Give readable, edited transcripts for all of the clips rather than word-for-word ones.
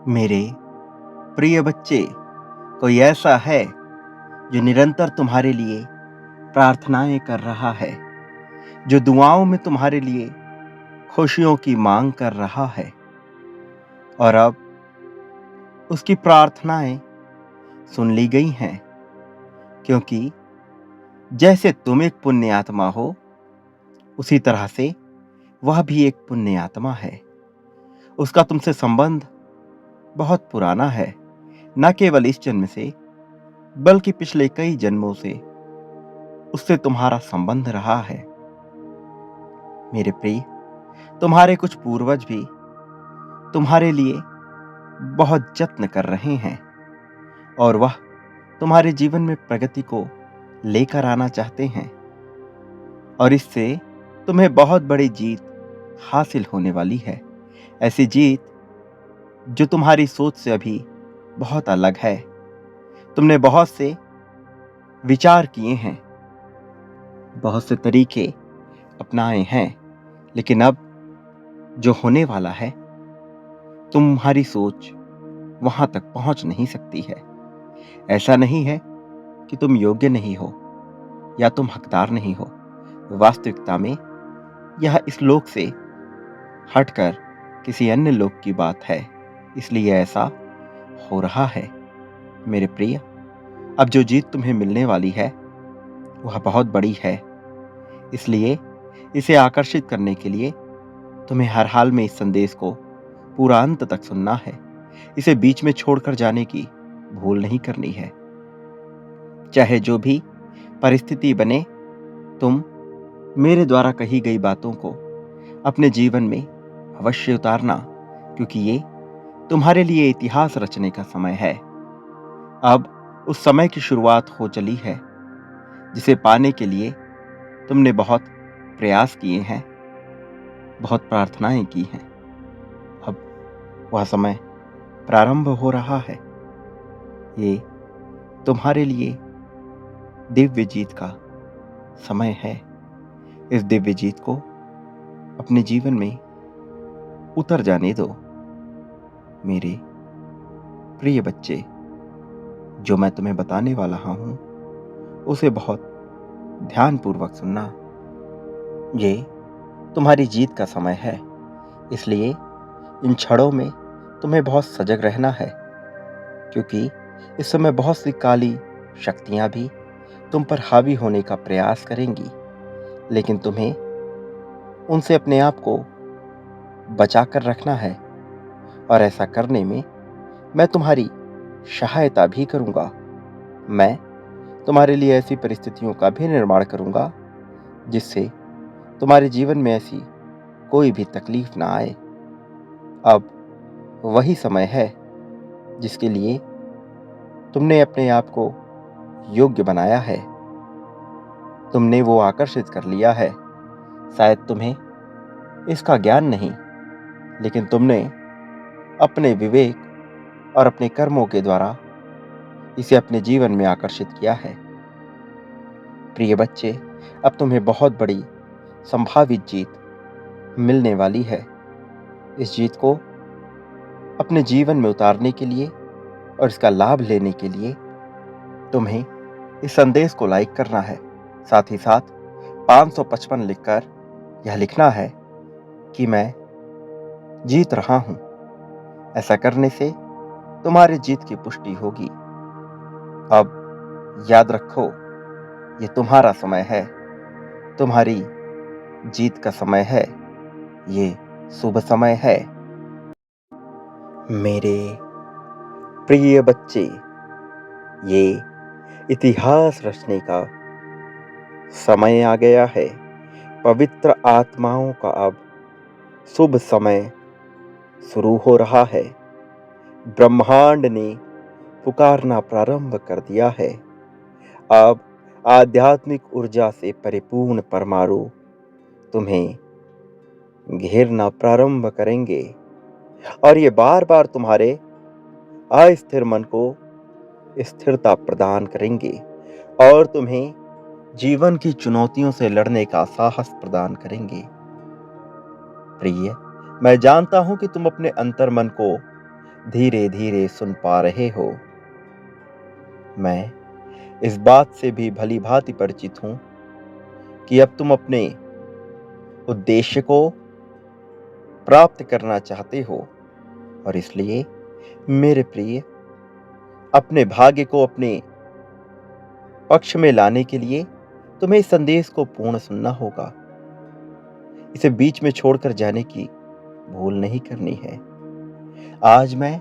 मेरे प्रिय बच्चे, कोई ऐसा है जो निरंतर तुम्हारे लिए प्रार्थनाएं कर रहा है, जो दुआओं में तुम्हारे लिए खुशियों की मांग कर रहा है। और अब उसकी प्रार्थनाएं सुन ली गई हैं, क्योंकि जैसे तुम एक पुण्य आत्मा हो, उसी तरह से वह भी एक पुण्य आत्मा है। उसका तुमसे संबंध बहुत पुराना है, न केवल इस जन्म से बल्कि पिछले कई जन्मों से उससे तुम्हारा संबंध रहा है। मेरे प्रिय, तुम्हारे कुछ पूर्वज भी तुम्हारे लिए बहुत जत्न कर रहे हैं और वह तुम्हारे जीवन में प्रगति को लेकर आना चाहते हैं, और इससे तुम्हें बहुत बड़ी जीत हासिल होने वाली है। ऐसी जीत जो तुम्हारी सोच से अभी बहुत अलग है। तुमने बहुत से विचार किए हैं, बहुत से तरीके अपनाए हैं, लेकिन अब जो होने वाला है, तुम्हारी सोच वहां तक पहुंच नहीं सकती है। ऐसा नहीं है कि तुम योग्य नहीं हो या तुम हकदार नहीं हो। वास्तविकता में यह इस लोक से हटकर किसी अन्य लोक की बात है, इसलिए ऐसा हो रहा है। मेरे प्रिय, अब जो जीत तुम्हें मिलने वाली है वह बहुत बड़ी है, इसलिए इसे आकर्षित करने के लिए तुम्हें हर हाल में इस संदेश को पूरा अंत तक सुनना है। इसे बीच में छोड़कर जाने की भूल नहीं करनी है। चाहे जो भी परिस्थिति बने, तुम मेरे द्वारा कही गई बातों को अपने जीवन में अवश्य उतारना, क्योंकि ये तुम्हारे लिए इतिहास रचने का समय है। अब उस समय की शुरुआत हो चली है, जिसे पाने के लिए तुमने बहुत प्रयास किए हैं, बहुत प्रार्थनाएं की हैं। अब वह समय प्रारंभ हो रहा है। ये तुम्हारे लिए दिव्य जीत का समय है। इस दिव्य जीत को अपने जीवन में उतर जाने दो। मेरे प्रिय बच्चे, जो मैं तुम्हें बताने वाला हूं, उसे बहुत ध्यानपूर्वक सुनना। ये तुम्हारी जीत का समय है, इसलिए इन क्षणों में तुम्हें बहुत सजग रहना है, क्योंकि इस समय बहुत सी काली शक्तियां भी तुम पर हावी होने का प्रयास करेंगी, लेकिन तुम्हें उनसे अपने आप को बचा कर रखना है। और ऐसा करने में मैं तुम्हारी सहायता भी करूंगा। मैं तुम्हारे लिए ऐसी परिस्थितियों का भी निर्माण करूंगा जिससे तुम्हारे जीवन में ऐसी कोई भी तकलीफ ना आए। अब वही समय है जिसके लिए तुमने अपने आप को योग्य बनाया है। तुमने वो आकर्षित कर लिया है। शायद तुम्हें इसका ज्ञान नहीं, लेकिन तुमने अपने विवेक और अपने कर्मों के द्वारा इसे अपने जीवन में आकर्षित किया है। प्रिय बच्चे, अब तुम्हें बहुत बड़ी संभावित जीत मिलने वाली है। इस जीत को अपने जीवन में उतारने के लिए और इसका लाभ लेने के लिए तुम्हें इस संदेश को लाइक करना है। साथ ही साथ 555 लिखकर यह लिखना है कि मैं जीत रहा हूं। ऐसा करने से तुम्हारी जीत की पुष्टि होगी। अब याद रखो, ये तुम्हारा समय है, तुम्हारी जीत का समय है, ये शुभ समय है। मेरे प्रिय बच्चे, ये इतिहास रचने का समय आ गया है। पवित्र आत्माओं का अब शुभ समय शुरू हो रहा है। ब्रह्मांड ने पुकारना प्रारंभ कर दिया है। अब आध्यात्मिक ऊर्जा से परिपूर्ण परमाणु तुम्हें घेरना प्रारंभ करेंगे, और ये बार बार तुम्हारे अस्थिर मन को स्थिरता प्रदान करेंगे और तुम्हें जीवन की चुनौतियों से लड़ने का साहस प्रदान करेंगे। प्रिय, मैं जानता हूं कि तुम अपने अंतर्मन को धीरे धीरे सुन पा रहे हो। मैं इस बात से भी भली भांति परिचित हूं कि अब तुम अपने उद्देश्य को प्राप्त करना चाहते हो, और इसलिए मेरे प्रिय, अपने भाग्य को अपने पक्ष में लाने के लिए तुम्हें इस संदेश को पूर्ण सुनना होगा। इसे बीच में छोड़कर जाने की भूल नहीं करनी है। आज मैं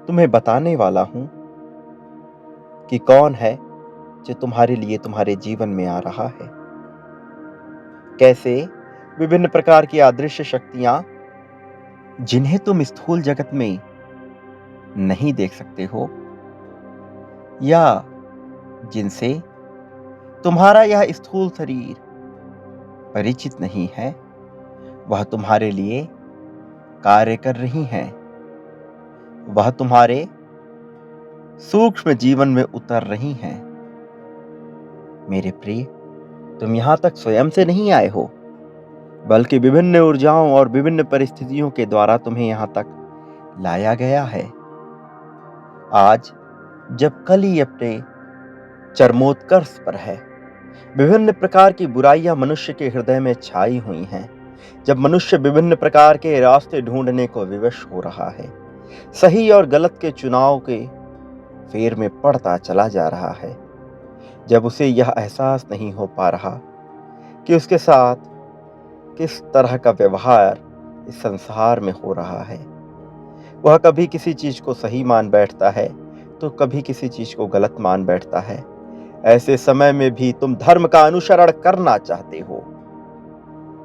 तुम्हें बताने वाला हूं कि कौन है जो तुम्हारे लिए तुम्हारे जीवन में आ रहा है। कैसे विभिन्न प्रकार की अदृश्य शक्तियां, जिन्हें तुम स्थूल जगत में नहीं देख सकते हो या जिनसे तुम्हारा यह स्थूल शरीर परिचित नहीं है, वह तुम्हारे लिए कार्य कर रही हैं। वह तुम्हारे सूक्ष्म जीवन में उतर रही हैं। मेरे प्रिय, तुम यहां तक स्वयं से नहीं आए हो, बल्कि विभिन्न ऊर्जाओं और विभिन्न परिस्थितियों के द्वारा तुम्हें यहां तक लाया गया है। आज जब कली अपने चरमोत्कर्ष पर है, विभिन्न प्रकार की बुराइयां मनुष्य के हृदय में छाई हुई हैं, जब मनुष्य विभिन्न प्रकार के रास्ते ढूंढने को विवश हो रहा है, सही और गलत के चुनाव के फेर में पड़ता चला जा रहा है, जब उसे यह एहसास नहीं हो पा रहा कि उसके साथ किस तरह का व्यवहार इस संसार में हो रहा है, वह कभी किसी चीज को सही मान बैठता है तो कभी किसी चीज को गलत मान बैठता है। ऐसे समय में भी तुम धर्म का अनुसरण करना चाहते हो।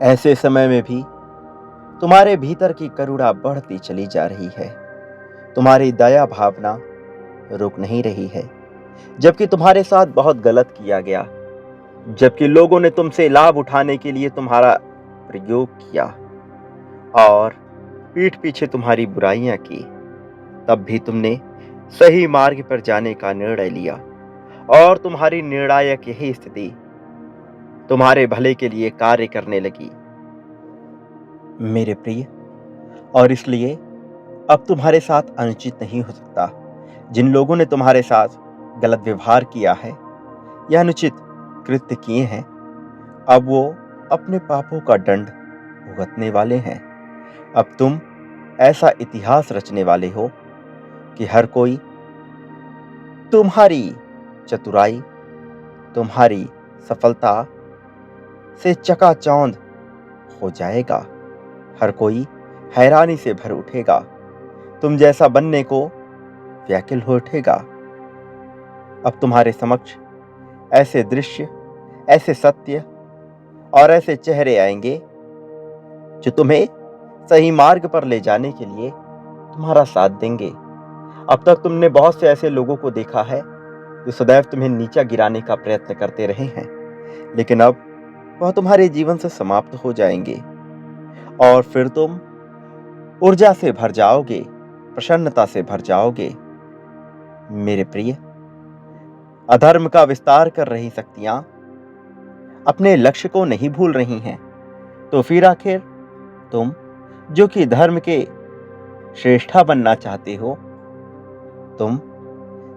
ऐसे समय में भी तुम्हारे भीतर की करुणा बढ़ती चली जा रही है। तुम्हारी दया भावना रुक नहीं रही है, जबकि तुम्हारे साथ बहुत गलत किया गया, जबकि लोगों ने तुमसे लाभ उठाने के लिए तुम्हारा प्रयोग किया और पीठ पीछे तुम्हारी बुराइयां की, तब भी तुमने सही मार्ग पर जाने का निर्णय लिया, और तुम्हारी निर्णायक यही स्थिति तुम्हारे भले के लिए कार्य करने लगी, मेरे प्रिय। और इसलिए अब तुम्हारे साथ अनुचित नहीं हो सकता। जिन लोगों ने तुम्हारे साथ गलत व्यवहार किया है या अनुचित कृत्य किए हैं, अब वो अपने पापों का दंड भुगतने वाले हैं। अब तुम ऐसा इतिहास रचने वाले हो कि हर कोई तुम्हारी चतुराई, तुम्हारी सफलता से चकाचौंध हो जाएगा। हर कोई हैरानी से भर उठेगा, तुम जैसा बनने को व्याकुल हो उठेगा। अब तुम्हारे समक्ष ऐसे दृश्य, ऐसे सत्य और ऐसे चेहरे आएंगे जो तुम्हें सही मार्ग पर ले जाने के लिए तुम्हारा साथ देंगे। अब तक तुमने बहुत से ऐसे लोगों को देखा है जो सदैव तुम्हें नीचा गिराने का प्रयत्न करते रहे हैं, लेकिन अब वह तुम्हारे जीवन से समाप्त हो जाएंगे और फिर तुम ऊर्जा से भर जाओगे, प्रसन्नता से भर जाओगे। मेरे प्रिय, अधर्म का विस्तार कर रही शक्तियां अपने लक्ष्य को नहीं भूल रही हैं, तो फिर आखिर तुम जो कि धर्म के श्रेष्ठा बनना चाहते हो, तुम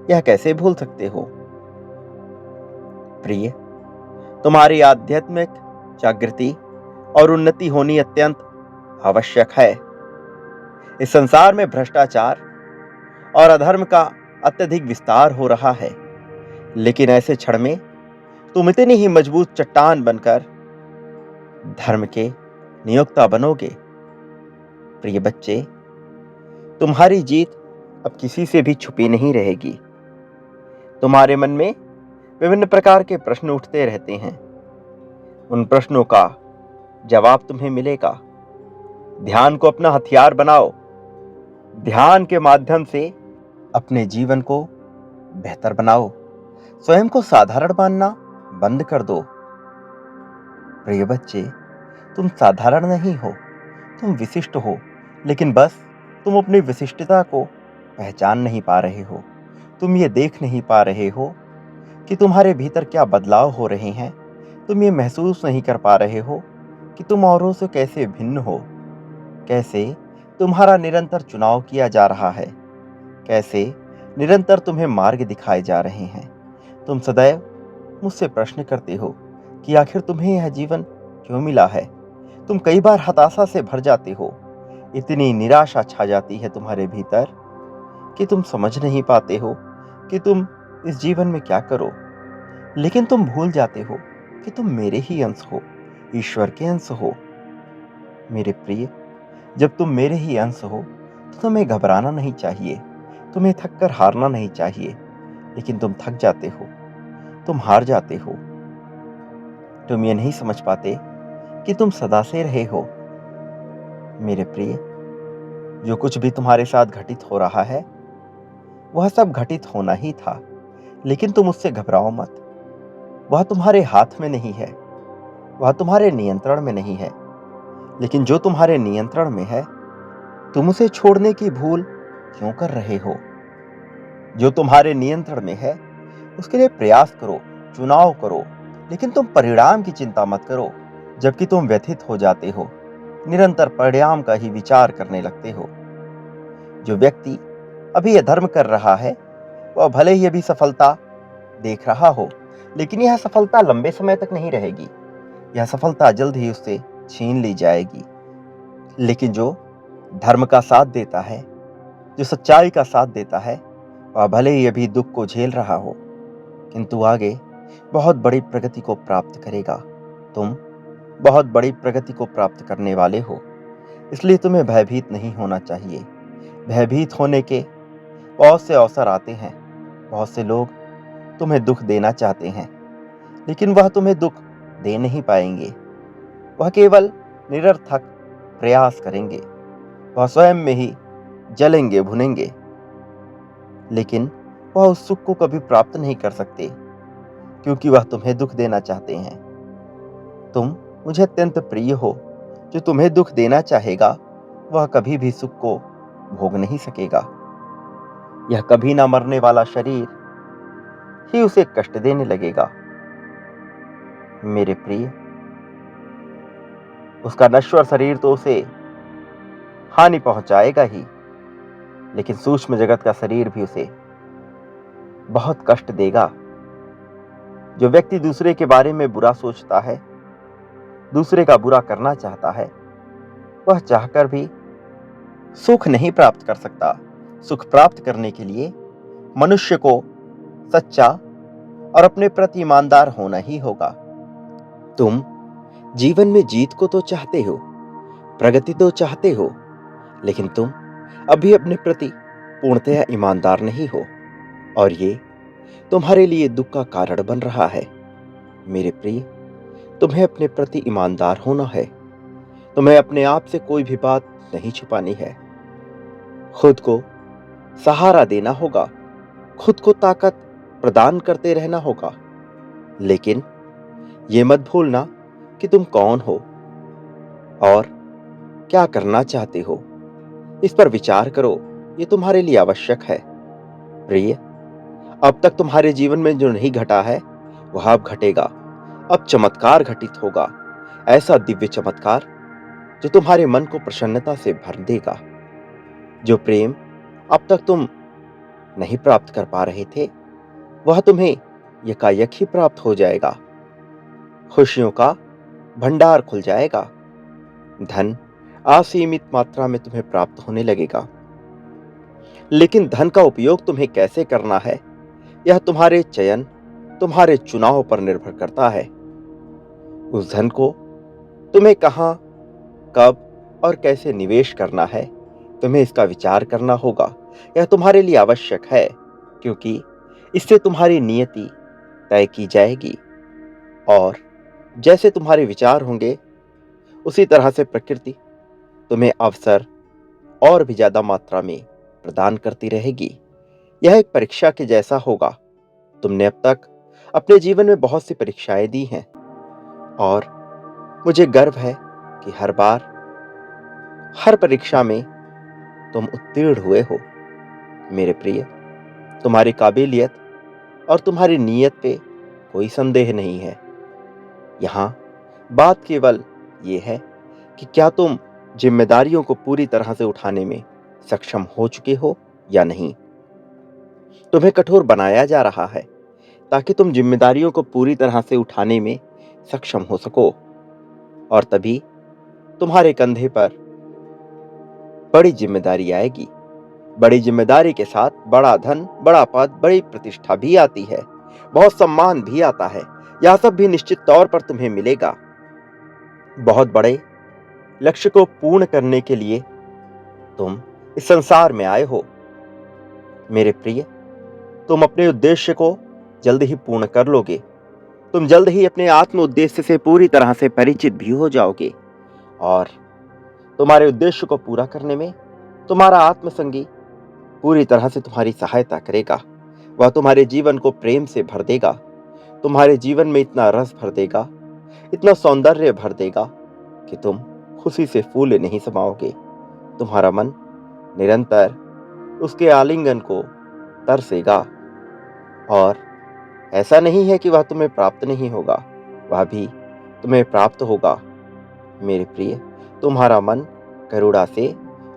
यह कैसे भूल सकते हो? प्रिय, तुम्हारी आध्यात्मिक जागृति और उन्नति होनी अत्यंत आवश्यक है। इस संसार में भ्रष्टाचार और अधर्म का अत्यधिक विस्तार हो रहा है, लेकिन ऐसे क्षण में तुम इतनी ही मजबूत चट्टान बनकर धर्म के नियोक्ता बनोगे। प्रिय बच्चे, तुम्हारी जीत अब किसी से भी छुपी नहीं रहेगी। तुम्हारे मन में विभिन्न प्रकार के प्रश्न उठते रहते हैं, उन प्रश्नों का जवाब तुम्हें मिलेगा। ध्यान को अपना हथियार बनाओ। ध्यान के माध्यम से अपने जीवन को बेहतर बनाओ। स्वयं को साधारण मानना बंद कर दो। प्रिय बच्चे, तुम साधारण नहीं हो, तुम विशिष्ट हो, लेकिन बस तुम अपनी विशिष्टता को पहचान नहीं पा रहे हो। तुम ये देख नहीं पा रहे हो कि तुम्हारे भीतर क्या बदलाव हो रहे हैं। तुम ये महसूस नहीं कर पा रहे हो कि तुम औरों से कैसे भिन्न हो, कैसे तुम्हारा निरंतर चुनाव किया जा रहा है, कैसे निरंतर तुम्हें मार्ग दिखाए जा रहे हैं। तुम सदैव मुझसे प्रश्न करते हो कि आखिर तुम्हें यह जीवन क्यों मिला है। तुम कई बार हताशा से भर जाते हो, इतनी निराशा छा जाती है तुम्हारे भीतर कि तुम समझ नहीं पाते हो कि तुम इस जीवन में क्या करो। लेकिन तुम भूल जाते हो कि तुम मेरे ही अंश हो, ईश्वर के अंश हो। मेरे प्रिय, जब तुम मेरे ही अंश हो तो तुम्हें घबराना नहीं चाहिए, तुम्हें थक कर हारना नहीं चाहिए। लेकिन तुम थक जाते हो, तुम हार जाते हो। तुम ये नहीं समझ पाते कि तुम सदा से रहे हो। मेरे प्रिय, जो कुछ भी तुम्हारे साथ घटित हो रहा है वह सब घटित होना ही था, लेकिन तुम उससे घबराओ मत। वह तुम्हारे हाथ में नहीं है, वह तुम्हारे नियंत्रण में नहीं है। लेकिन जो तुम्हारे नियंत्रण में है, तुम उसे छोड़ने की भूल क्यों कर रहे हो। जो तुम्हारे नियंत्रण में है उसके लिए प्रयास करो, चुनाव करो, लेकिन तुम परिणाम की चिंता मत करो। जबकि तुम व्यथित हो जाते हो, निरंतर परिणाम का ही विचार करने लगते हो। जो व्यक्ति अभी यह धर्म कर रहा है वह भले ही अभी सफलता देख रहा हो, लेकिन यह सफलता लंबे समय तक नहीं रहेगी। यह सफलता जल्द ही उससे छीन ली जाएगी। लेकिन जो धर्म का साथ देता है, जो सच्चाई का साथ देता है, वह भले ही अभी दुख को झेल रहा हो, किंतु आगे बहुत बड़ी प्रगति को प्राप्त करेगा। तुम बहुत बड़ी प्रगति को प्राप्त करने वाले हो, इसलिए तुम्हें भयभीत नहीं होना चाहिए। भयभीत होने के बहुत से अवसर आते हैं, बहुत से लोग तुम्हें दुख देना चाहते हैं, लेकिन वह तुम्हें दुख दे नहीं पाएंगे। वह केवल निरर्थक प्रयास करेंगे, वह स्वयं में ही जलेंगे भुनेंगे, लेकिन वह उस सुख को कभी प्राप्त नहीं कर सकते, क्योंकि वह तुम्हें दुख देना चाहते हैं। तुम मुझे अत्यंत प्रिय हो। जो तुम्हें दुख देना चाहेगा वह कभी भी सुख को भोग नहीं सकेगा। यह कभी ना मरने वाला शरीर ही उसे कष्ट देने लगेगा। मेरे प्रिय, उसका नश्वर शरीर तो उसे हानि पहुंचाएगा ही, लेकिन सूक्ष्म जगत का शरीर भी उसे बहुत कष्ट देगा। जो व्यक्ति दूसरे के बारे में बुरा सोचता है, दूसरे का बुरा करना चाहता है, वह चाहकर भी सुख नहीं प्राप्त कर सकता। सुख प्राप्त करने के लिए मनुष्य को सच्चा और अपने प्रति ईमानदार होना ही होगा। तुम जीवन में जीत को तो चाहते हो, प्रगति तो चाहते हो, लेकिन तुम अभी अपने प्रति पूर्णतः ईमानदार नहीं हो, और ये तुम्हारे लिए दुख का कारण बन रहा है। मेरे प्रिय, तुम्हें अपने प्रति ईमानदार होना है। तुम्हें अपने आप से कोई भी बात नहीं छुपानी है। खुद को सहारा देना होगा, खुद को ताकत प्रदान करते रहना होगा। लेकिन ये मत भूलना कि तुम कौन हो और क्या करना चाहते हो। इस पर विचार करो, ये तुम्हारे लिए आवश्यक है। प्रिय, अब तक तुम्हारे जीवन में जो नहीं घटा है वह अब घटेगा। अब चमत्कार घटित होगा, ऐसा दिव्य चमत्कार जो तुम्हारे मन को प्रसन्नता से भर देगा। जो प्रेम अब तक तुम नहीं प्राप्त कर पा रहे थे वह तुम्हें यकायक ही प्राप्त हो जाएगा। खुशियों का भंडार खुल जाएगा, धन असीमित मात्रा में तुम्हें प्राप्त होने लगेगा। लेकिन धन का उपयोग तुम्हें कैसे करना है यह तुम्हारे चयन, तुम्हारे चुनाव पर निर्भर करता है। उस धन को तुम्हें कहां, कब और कैसे निवेश करना है, तुम्हें इसका विचार करना होगा। यह तुम्हारे लिए आवश्यक है, क्योंकि इससे तुम्हारी नियति तय की जाएगी, और जैसे तुम्हारे विचार होंगे उसी तरह से प्रकृति तुम्हें अवसर और भी ज्यादा मात्रा में प्रदान करती रहेगी। यह एक परीक्षा के जैसा होगा। तुमने अब तक अपने जीवन में बहुत सी परीक्षाएं दी हैं, और मुझे गर्व है कि हर बार, हर परीक्षा में तुम उत्तीर्ण हुए हो। मेरे प्रिय, तुम्हारी काबिलियत और तुम्हारी नीयत पे कोई संदेह नहीं है। यहाँ बात केवल ये है कि क्या तुम जिम्मेदारियों को पूरी तरह से उठाने में सक्षम हो चुके हो या नहीं। तुम्हें कठोर बनाया जा रहा है ताकि तुम जिम्मेदारियों को पूरी तरह से उठाने में सक्षम हो सको, और तभी तुम्हारे कंधे पर बड़ी जिम्मेदारी आएगी। बड़ी जिम्मेदारी के साथ बड़ा धन, बड़ा पद, बड़ी प्रतिष्ठा भी आती है, बहुत सम्मान भी आता है। यह सब भी निश्चित तौर पर तुम्हें मिलेगा। बहुत बड़े लक्ष्य को पूर्ण करने के लिए तुम इस संसार में आए हो। मेरे प्रिय, तुम अपने उद्देश्य को जल्द ही पूर्ण कर लोगे। तुम जल्द ही अपने आत्म उद्देश्य से पूरी तरह से परिचित भी हो जाओगे, और तुम्हारे उद्देश्य को पूरा करने में तुम्हारा आत्मसंगी पूरी तरह से तुम्हारी सहायता करेगा। वह तुम्हारे जीवन को प्रेम से भर देगा, तुम्हारे जीवन में इतना रस भर देगा, इतना सौंदर्य भर देगा कि तुम खुशी से फूले नहीं समाओगे। तुम्हारा मन निरंतर उसके आलिंगन को तरसेगा, और ऐसा नहीं है कि वह तुम्हें प्राप्त नहीं होगा, वह भी तुम्हें प्राप्त होगा। मेरे प्रिय, तुम्हारा मन करुणा से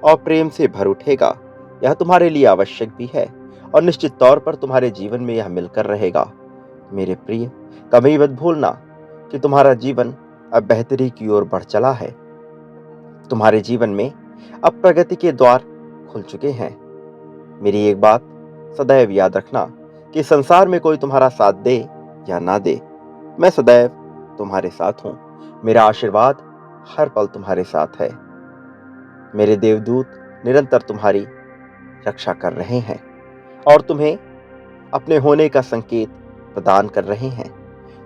और प्रेम से भर उठेगा। यह तुम्हारे लिए आवश्यक भी है, और निश्चित तौर पर तुम्हारे जीवन में यह मिलकर रहेगा। मेरे प्रिय, कभी मत भूलना कि तुम्हारा जीवन अब बेहतरी की ओर बढ़ चला है। तुम्हारे जीवन में अब प्रगति के द्वार खुल चुके हैं। मेरी एक बात सदैव याद रखना कि संसार में कोई तुम्हारा साथ दे या ना दे, मैं सदैव तुम्हारे साथ हूं। मेरा आशीर्वाद हर पल तुम्हारे साथ है। मेरे देवदूत निरंतर तुम्हारी रक्षा कर रहे हैं और तुम्हें अपने होने का संकेत प्रदान कर रहे हैं।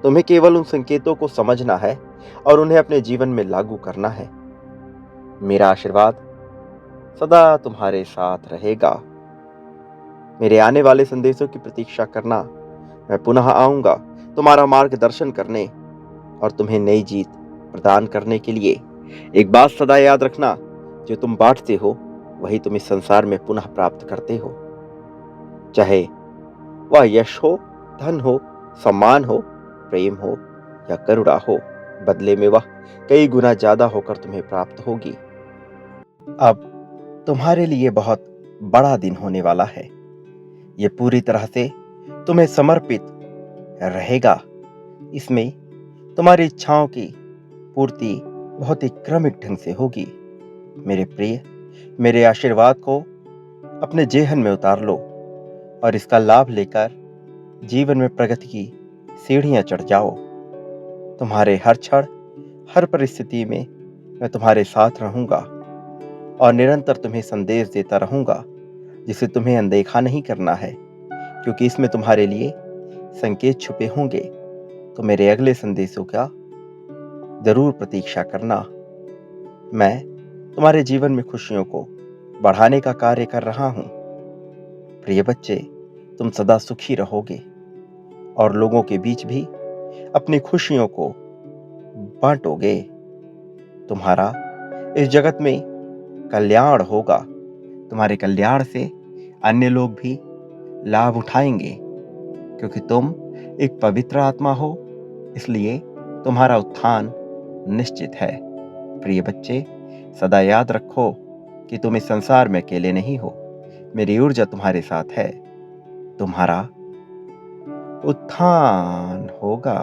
तुम्हें केवल उन संकेतों को समझना है और उन्हें अपने जीवन में लागू करना है। मेरा आशीर्वाद सदा तुम्हारे साथ रहेगा। मेरे आने वाले संदेशों की प्रतीक्षा करना। मैं पुनः आऊंगा तुम्हारा मार्गदर्शन करने और तुम्हें नई जीत प्रदान करने के लिए। एक बात सदा याद रखना, जो तुम बांटते हो वही तुम इस संसार में पुनः प्राप्त करते हो। चाहे वह यश हो, धन हो, सम्मान हो, प्रेम हो या करुणा हो, बदले में वह कई गुना ज्यादा होकर तुम्हें प्राप्त होगी। अब तुम्हारे लिए बहुत बड़ा दिन होने वाला है। ये पूरी तरह से तुम्हें समर्पित रहेगा। इसमें तुम्हारी इच्छाओं की पूर्ति बहुत ही क्रमिक ढंग से होगी। मेरे प्रिय, मेरे आशीर्वाद को अपने जेहन में उतार लो और इसका लाभ लेकर जीवन में प्रगति की सीढ़ियां चढ़ जाओ। तुम्हारे हर क्षण, हर परिस्थिति में मैं तुम्हारे साथ रहूंगा और निरंतर तुम्हें संदेश देता रहूंगा, जिसे तुम्हें अनदेखा नहीं करना है, क्योंकि इसमें तुम्हारे लिए संकेत छुपे होंगे। तो मेरे अगले संदेशों का जरूर प्रतीक्षा करना। मैं तुम्हारे जीवन में खुशियों को बढ़ाने का कार्य कर रहा हूं। प्रिय बच्चे, तुम सदा सुखी रहोगे और लोगों के बीच भी अपनी खुशियों को बांटोगे। तुम्हारा इस जगत में कल्याण होगा। तुम्हारे कल्याण से अन्य लोग भी लाभ उठाएंगे, क्योंकि तुम एक पवित्र आत्मा हो, इसलिए तुम्हारा उत्थान निश्चित है। प्रिय बच्चे, सदा याद रखो कि तुम इस संसार में अकेले नहीं हो। मेरी ऊर्जा तुम्हारे साथ है। तुम्हारा उत्थान होगा।